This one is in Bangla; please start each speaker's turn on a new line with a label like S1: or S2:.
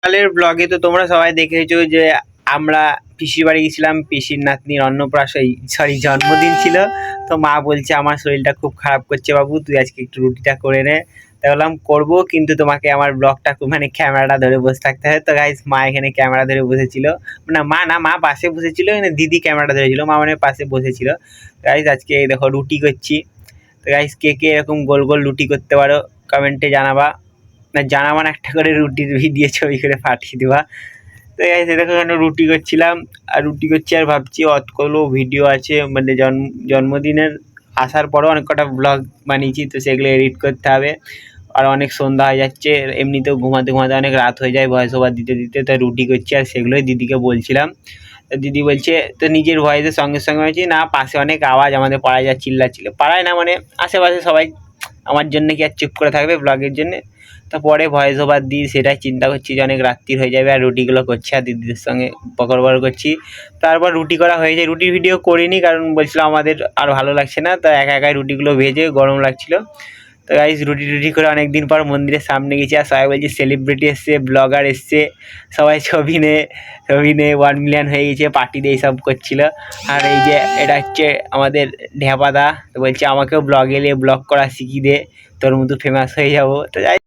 S1: কালের ব্লগে তো তোমরা সবাই দেখেছো যে আমরা পিসির বাড়ি গেছিলাম। পিসির নাতনির অন্নপ্রাশন, সরি, জন্মদিন ছিল। তো মা বলছে আমার শরীরটা খুব খারাপ করছে বাবু, তুই আজকে একটু রুটিটা করে নে। তাই বললাম করবো, কিন্তু তোমাকে আমার ব্লগটা মানে ক্যামেরাটা ধরে বসে থাকতে হয়। তো গাইস মা এখানে ক্যামেরা ধরে বসেছিল, না মা না, মা পাশে বসেছিল, এখানে দিদি ক্যামেরাটা ধরেছিল, মা মানে পাশে বসেছিল। গাইস আজকে এই দেখো রুটি করছি। তো গাইস কে কে এরকম গোল গোল রুটি করতে পারো কমেন্টে জানাবা, না জানাবা না, একটা করে রুটির ভিডিও ছবি করে পাঠিয়ে দেবা। তো গাইস দেখো এখানে রুটি করছিলাম, আর রুটি করছি আর ভাবছি অতগুলো ভিডিও আছে, মানে জন্মদিনের আসার পরও অনেক কটা ব্লগ বানিয়েছি, তো সেগুলো এডিট করতে হবে। আর অনেক সন্ধ্যা হয়ে যাচ্ছে, এমনিতেও ঘুমাতে ঘুমাতে অনেক রাত হয়ে যায় ভয়েস ওভার দিতে দিতে, তাই রুটি করছি আর সেগুলোই দিদিকে বলছিলাম। তো দিদি বলছে, তো নিজের ভয়েসের সঙ্গে সঙ্গে বলছি না, পাশে অনেক আওয়াজ, আমাদের পাড়ায় যা চিল্লাচ্ছিল, পাড়ায় না মানে আশেপাশে সবাই আমার জন্য কি আর চুপ করে থাকবে ব্লগের জন্যে। তো পরে ভয়েস ওভার দিই, সেটাই চিন্তা করছি যে অনেক রাত্রির হয়ে যাবে, আর রুটিগুলো করছি আর দিদিদের সঙ্গে বকর করছি। তারপর রুটি করা হয়ে যায়, রুটির ভিডিও করিনি কারণ বলছিলাম আমাদের আর ভালো লাগছে না, তো একা একাই রুটিগুলো ভেজে গরম লাগছিল। তো গাইস রুটি টুটি করে অনেকদিন পর মন্দিরের সামনে গেছি, আর সবাই বলছে সেলিব্রিটি এসছে, ব্লগার এসছে, সবাই ছবি নিয়ে 1 মিলিয়ন হয়ে গেছে, পার্টি দিয়ে সব করছিল। আর এই যে এটা হচ্ছে আমাদের ঢেপাদা, তো বলছে আমাকেও ব্লগে নিয়ে ব্লগ করা শিখিয়ে দে, তোর মতো ফেমাস হয়ে যাবো। তো যাই